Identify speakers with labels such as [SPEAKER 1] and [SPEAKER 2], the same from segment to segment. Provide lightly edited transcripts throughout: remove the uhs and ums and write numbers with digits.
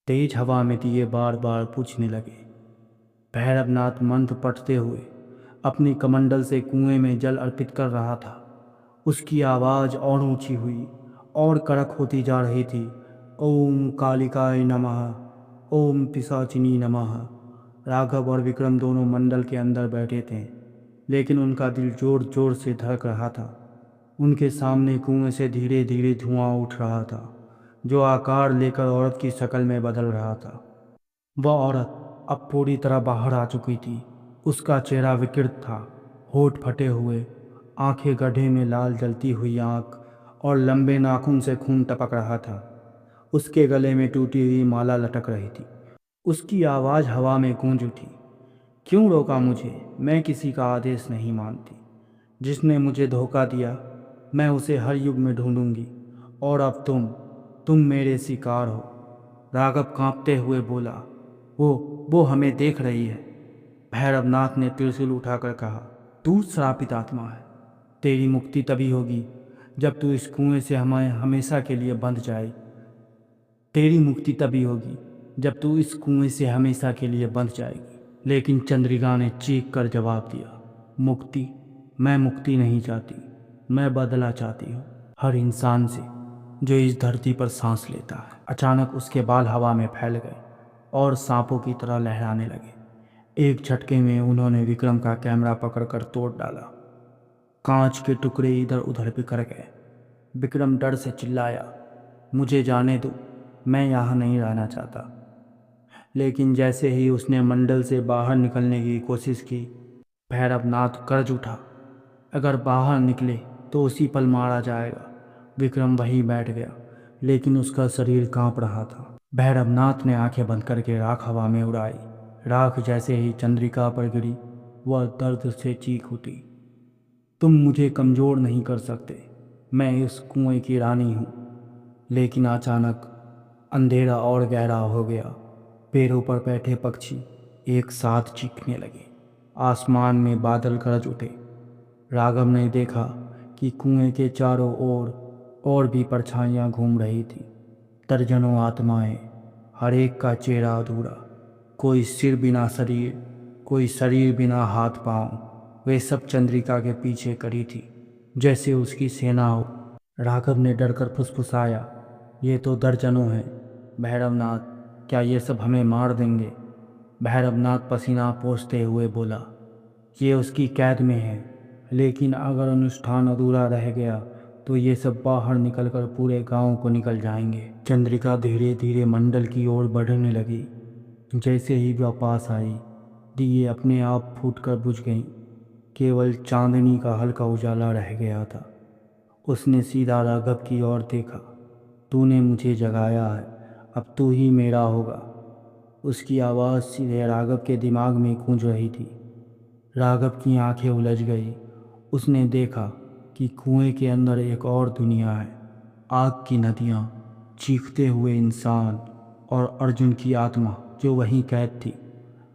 [SPEAKER 1] तेज हवा में दिए बार बार पूछने लगे। भैरवनाथ मंत्र पढ़ते हुए अपनी कमंडल से कुएं में जल अर्पित कर रहा था। उसकी आवाज़ और ऊंची हुई और कड़क होती जा रही थी। ओम कालिकाय नमः, ओम पिशाचिनी नमः। राघव और विक्रम दोनों मंडल के अंदर बैठे थे, लेकिन उनका दिल जोर जोर से धड़क रहा था। उनके सामने कुएं से धीरे धीरे धुआं उठ रहा था, जो आकार लेकर औरत की शक्ल में बदल रहा था। वह औरत अब पूरी तरह बाहर आ चुकी थी। उसका चेहरा विकृत था, होठ फटे हुए, आंखें गड्ढे में लाल जलती हुई आंख और लंबे नाखून से खून टपक रहा था। उसके गले में टूटी हुई माला लटक रही थी। उसकी आवाज़ हवा में गूंज उठी। क्यों रोका मुझे? मैं किसी का आदेश नहीं मानती। जिसने मुझे धोखा दिया, मैं उसे हर युग में ढूंढूंगी। और अब तुम मेरे शिकार हो। राघव कांपते हुए बोला। वो हमें देख रही है। भैरवनाथ ने त्रिशूल उठाकर कहा, तू श्रापित आत्मा है। तेरी मुक्ति तभी होगी जब तू इस कुएं से हमें हमेशा के लिए बंध जाए। तेरी मुक्ति तभी होगी जब तू इस कुएं से हमेशा के लिए बंध जाएगी। लेकिन चंद्रिका ने चीख कर जवाब दिया, मुक्ति? मैं मुक्ति नहीं चाहती। मैं बदला चाहती हूँ, हर इंसान से जो इस धरती पर सांस लेता है। अचानक उसके बाल हवा में फैल गए और सांपों की तरह लहराने लगे। एक झटके में उन्होंने विक्रम का कैमरा पकड़कर तोड़ डाला। कांच के टुकड़े इधर उधर बिखर गए। विक्रम डर से चिल्लाया, मुझे जाने दो, मैं यहाँ नहीं रहना चाहता। लेकिन जैसे ही उसने मंडल से बाहर निकलने की कोशिश की, भैरवनाथ गरज उठा, अगर बाहर निकले तो उसी पल मारा जाएगा। विक्रम वहीं बैठ गया, लेकिन उसका शरीर कांप रहा था। भैरवनाथ ने आंखें बंद करके राख हवा में उड़ाई। राख जैसे ही चंद्रिका पर गिरी, वह दर्द से चीख उठी। तुम मुझे कमज़ोर नहीं कर सकते, मैं इस कुएं की रानी हूँ। लेकिन अचानक अंधेरा और गहरा हो गया। पेड़ों पर बैठे पक्षी एक साथ चीखने लगे। आसमान में बादल गरज उठे। राघव ने देखा कि कुएं के चारों ओर और भी परछाइयाँ घूम रही थी। दर्जनों आत्माएं, हर एक का चेहरा अधूरा, कोई सिर बिना शरीर, कोई शरीर बिना हाथ पांव। वे सब चंद्रिका के पीछे खड़ी थी, जैसे उसकी सेना हो। राघव ने डरकर फुसफुसाया, ये तो दर्जनों हैं। भैरवनाथ, क्या ये सब हमें मार देंगे? भैरवनाथ पसीना पोंछते हुए बोला, ये उसकी कैद में है, लेकिन अगर अनुष्ठान अधूरा रह गया तो ये सब बाहर निकलकर पूरे गांव को निकल जाएंगे। चंद्रिका धीरे धीरे मंडल की ओर बढ़ने लगी। जैसे ही वह पास आई, दिए अपने आप फूटकर बुझ गईं। केवल चांदनी का हल्का उजाला रह गया था। उसने सीधा राघव की ओर देखा। तूने मुझे जगाया है, अब तू ही मेरा होगा। उसकी आवाज़ सीधे राघव के दिमाग में गूंज रही थी। राघव की आंखें उलझ गई। उसने देखा कि कुएं के अंदर एक और दुनिया है। आग की नदियाँ, चीखते हुए इंसान और अर्जुन की आत्मा जो वहीं कैद थी।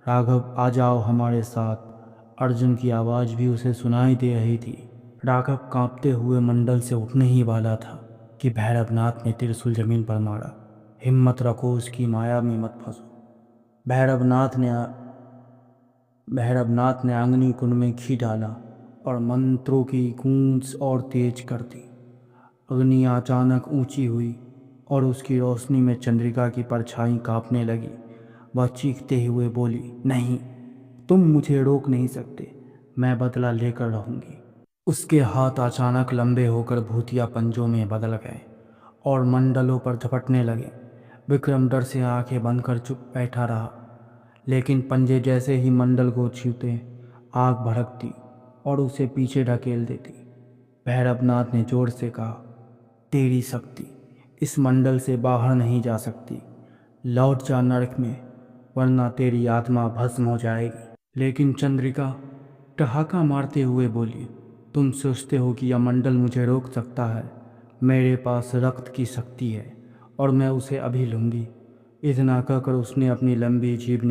[SPEAKER 1] राघव, आ जाओ हमारे साथ। अर्जुन की आवाज़ भी उसे सुनाई दे रही थी। राघव कांपते हुए मंडल से उठने ही वाला था कि भैरवनाथ ने त्रिशूल जमीन पर मारा। हिम्मत रखो, उसकी माया में मत फंसो। भैरवनाथ ने भैरवनाथ ने आंगनी कुंड में घी डाला और मंत्रों की गूंज और तेज कर दी। अग्नि अचानक ऊंची हुई और उसकी रोशनी में चंद्रिका की परछाई कांपने लगी। वह चीखते हुए बोली, नहीं, तुम मुझे रोक नहीं सकते, मैं बदला लेकर रहूंगी। उसके हाथ अचानक लंबे होकर भूतिया पंजों में बदल गए और मंडलों पर झपटने लगे। विक्रम डर से आंखें बंद कर चुप बैठा रहा, लेकिन पंजे जैसे ही मंडल को छूते, आग भड़कती और उसे पीछे ढकेल देती। भैरवनाथ ने जोर से कहा, तेरी शक्ति इस मंडल से बाहर नहीं जा सकती। लौट जा नरक में, वरना तेरी आत्मा भस्म हो जाएगी। लेकिन चंद्रिका ठहाका मारते हुए बोली, तुम सोचते हो कि यह मंडल मुझे रोक सकता है? मेरे पास रक्त की शक्ति है और मैं उसे अभी लूँगी। इतना कहकर उसने अपनी लंबी जीभ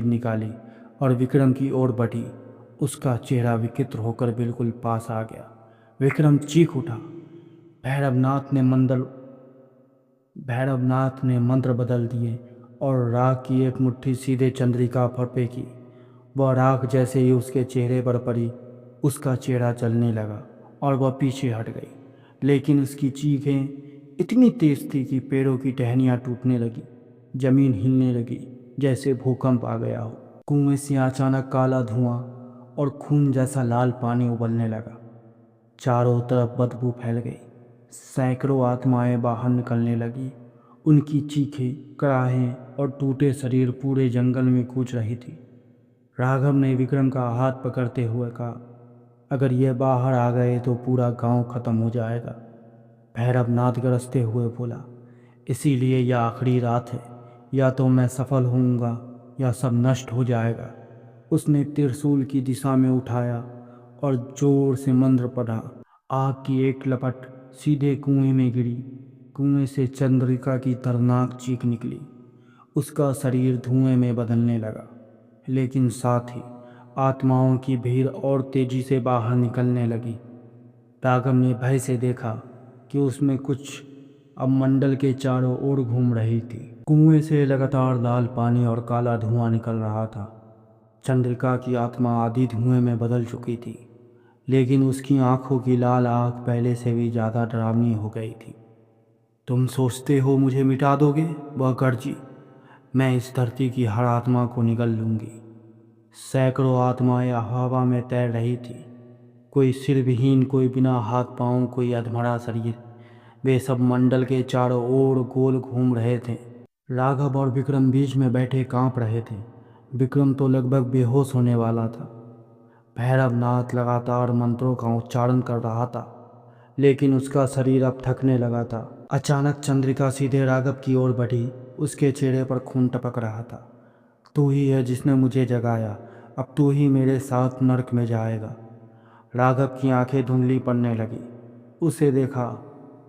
[SPEAKER 1] निकाली और विक्रम की ओर बढ़ी। उसका चेहरा विचित्र होकर बिल्कुल पास आ गया। विक्रम चीख उठा, भैरवनाथ ने मंत्र बदल दिए और राख की एक मुट्ठी सीधे चंद्रिका पर फेंकी। वह राख जैसे ही उसके चेहरे पर पड़ी, उसका चेहरा जलने लगा और वह पीछे हट गई। लेकिन उसकी चीखें इतनी तेज थी कि पेड़ों की टहनियाँ टूटने लगी, जमीन हिलने लगी जैसे भूकंप आ गया हो। कुएं से अचानक काला धुआं और खून जैसा लाल पानी उबलने लगा। चारों तरफ बदबू फैल गई। सैकड़ों आत्माएं बाहर निकलने लगी। उनकी चीखें, कराहें और टूटे शरीर पूरे जंगल में गूंज रही थी। राघव ने विक्रम का हाथ पकड़ते हुए कहा, अगर ये बाहर आ गए तो पूरा गांव खत्म हो जाएगा। भैरवनाथ गरजते हुए बोला, इसीलिए यह आखिरी रात है, या तो मैं सफल होऊंगा या सब नष्ट हो जाएगा। उसने त्रिशूल की दिशा में उठाया और जोर से मंत्र पढ़ा। आग की एक लपट सीधे कुएं में गिरी। कुएं से चंद्रिका की दर्दनाक चीख निकली। उसका शरीर धुएं में बदलने लगा, लेकिन साथ ही आत्माओं की भीड़ और तेजी से बाहर निकलने लगी। राघव ने भय से देखा कि उसमें कुछ अब मंडल के चारों ओर घूम रही थी। कुएं से लगातार लाल पानी और काला धुआं निकल रहा था। चंद्रिका की आत्मा आधी धुएं में बदल चुकी थी, लेकिन उसकी आंखों की लाल आंख पहले से भी ज़्यादा डरावनी हो गई थी। तुम सोचते हो मुझे मिटा दोगे? वह गर्जी। मैं इस धरती की हर आत्मा को निगल लूंगी। सैकड़ों आत्माएं हवा में तैर रही थी, कोई सिर विहीन, कोई बिना हाथ पांव, कोई अधमरा शरीर। वे सब मंडल के चारों ओर गोल घूम रहे थे। राघव और विक्रम बीच में बैठे कांप रहे थे। विक्रम तो लगभग बेहोश होने वाला था। भैरवनाथ लगातार मंत्रों का उच्चारण कर रहा था, लेकिन उसका शरीर अब थकने लगा था। अचानक चंद्रिका सीधे राघव की ओर बढ़ी। उसके चेहरे पर खून टपक रहा था। तू ही है जिसने मुझे जगाया, अब तू ही मेरे साथ नर्क में जाएगा। राघव की आंखें धुंधली पड़ने लगी। उसे देखा,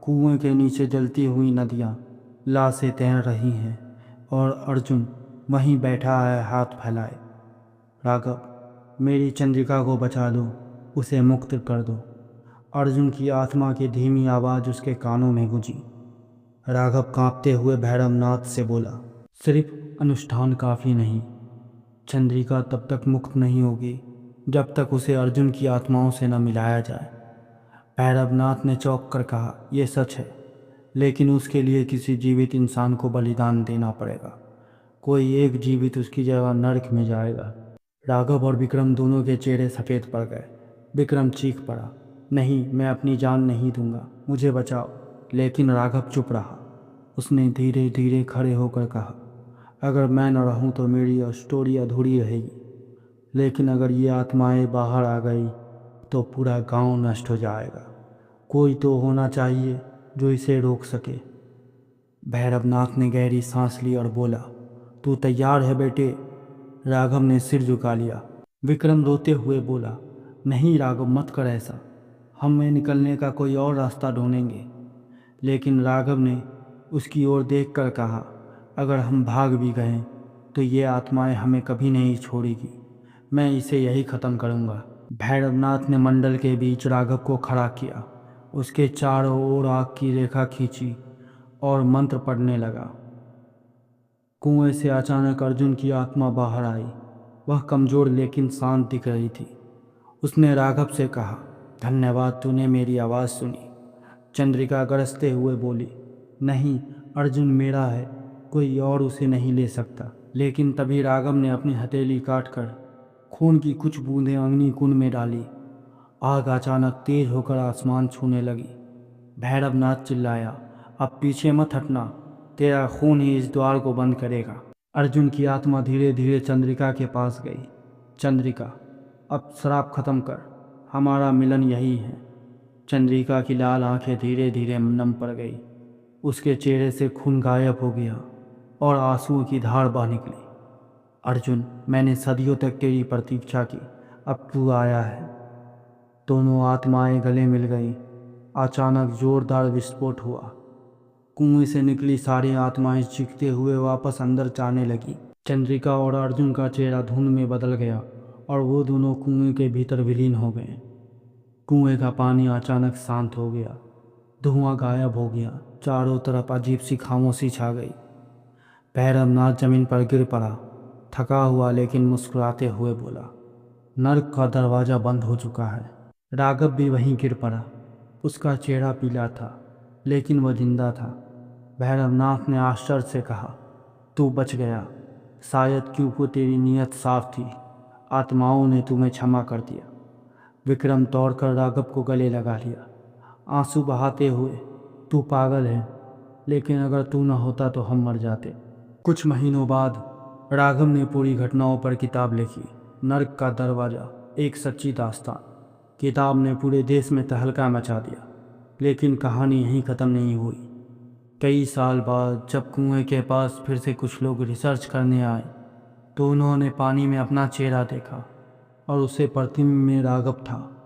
[SPEAKER 1] कुएं के नीचे जलती हुई नदियाँ, लाशें तैर रही हैं और अर्जुन वहीं बैठा है हाथ फैलाए। राघव, मेरी चंद्रिका को बचा लो, उसे मुक्त कर दो। अर्जुन की आत्मा की धीमी आवाज़ उसके कानों में गूंजी। राघव कांपते हुए भैरवनाथ से बोला, सिर्फ अनुष्ठान काफ़ी नहीं। चंद्रिका तब तक मुक्त नहीं होगी जब तक उसे अर्जुन की आत्माओं से न मिलाया जाए। भैरवनाथ ने चौंक कर कहा, यह सच है, लेकिन उसके लिए किसी जीवित इंसान को बलिदान देना पड़ेगा। कोई एक जीवित उसकी जगह नरक में जाएगा। राघव और विक्रम दोनों के चेहरे सफ़ेद पड़ गए। विक्रम चीख पड़ा, नहीं, मैं अपनी जान नहीं दूंगा, मुझे बचाओ। लेकिन राघव चुप रहा। उसने धीरे धीरे खड़े होकर कहा, अगर मैं न रहूं तो मेरी स्टोरी अधूरी रहेगी, लेकिन अगर ये आत्माएं बाहर आ गई तो पूरा गांव नष्ट हो जाएगा। कोई तो होना चाहिए जो इसे रोक सके। भैरवनाथ ने गहरी सांस ली और बोला, तू तैयार है बेटे? राघव ने सिर झुका लिया। विक्रम रोते हुए बोला, नहीं राघव, मत कर ऐसा, हमें निकलने का कोई और रास्ता ढूंढेंगे। लेकिन राघव ने उसकी ओर देखकर कहा, अगर हम भाग भी गए तो ये आत्माएं हमें कभी नहीं छोड़ेगी। मैं इसे यही ख़त्म करूँगा। भैरवनाथ ने मंडल के बीच राघव को खड़ा किया, उसके चारों ओर आग की रेखा खींची और मंत्र पढ़ने लगा। कुएं से अचानक अर्जुन की आत्मा बाहर आई। वह कमज़ोर लेकिन शांत दिख रही थी। उसने राघव से कहा, धन्यवाद, तूने मेरी आवाज़ सुनी। चंद्रिका गरजते हुए बोली, नहीं, अर्जुन मेरा है, कोई और उसे नहीं ले सकता। लेकिन तभी राघव ने अपनी हथेली काटकर खून की कुछ बूंदें अग्नि कुंड में डाली। आग अचानक तेज होकर आसमान छूने लगी। भैरवनाथ चिल्लाया, अब पीछे मत हटना, तेरा खून ही इस द्वार को बंद करेगा। अर्जुन की आत्मा धीरे धीरे चंद्रिका के पास गई। चंद्रिका, अब श्राप खत्म कर, हमारा मिलन यही है। चंद्रिका की लाल आंखें धीरे धीरे नम पड़ गई। उसके चेहरे से खून गायब हो गया और आंसुओं की धार बह निकली। अर्जुन, मैंने सदियों तक तेरी प्रतीक्षा की, अब तू आया है। दोनों आत्माएं गले मिल गईं। अचानक जोरदार विस्फोट हुआ। कुएं से निकली सारी आत्माएं चीखते हुए वापस अंदर जाने लगी। चंद्रिका और अर्जुन का चेहरा धुंध में बदल गया और वो दोनों कुएं के भीतर विलीन हो गए। कुएं का पानी अचानक शांत हो गया। धुआं गायब हो गया। चारों तरफ अजीब सी खामोशी छा गई। भैरवनाथ जमीन पर गिर पड़ा, थका हुआ लेकिन मुस्कुराते हुए बोला, नर्क का दरवाज़ा बंद हो चुका है। राघव भी वहीं गिर पड़ा। उसका चेहरा पीला था, लेकिन वह जिंदा था। भैरवनाथ ने आश्चर्य से कहा, तू बच गया, शायद क्योंकि तेरी नीयत साफ थी। आत्माओं ने तुम्हें क्षमा कर दिया। विक्रम दौड़कर राघव को गले लगा लिया, आंसू बहाते हुए, तू पागल है, लेकिन अगर तू न होता तो हम मर जाते। कुछ महीनों बाद राघव ने पूरी घटनाओं पर किताब लिखी, नर्क का दरवाज़ा, एक सच्ची दास्तान। किताब ने पूरे देश में तहलका मचा दिया, लेकिन कहानी यहीं ख़त्म नहीं हुई। कई साल बाद जब कुएं के पास फिर से कुछ लोग रिसर्च करने आए, तो उन्होंने पानी में अपना चेहरा देखा और उसे प्रतिबिंब में राघव था।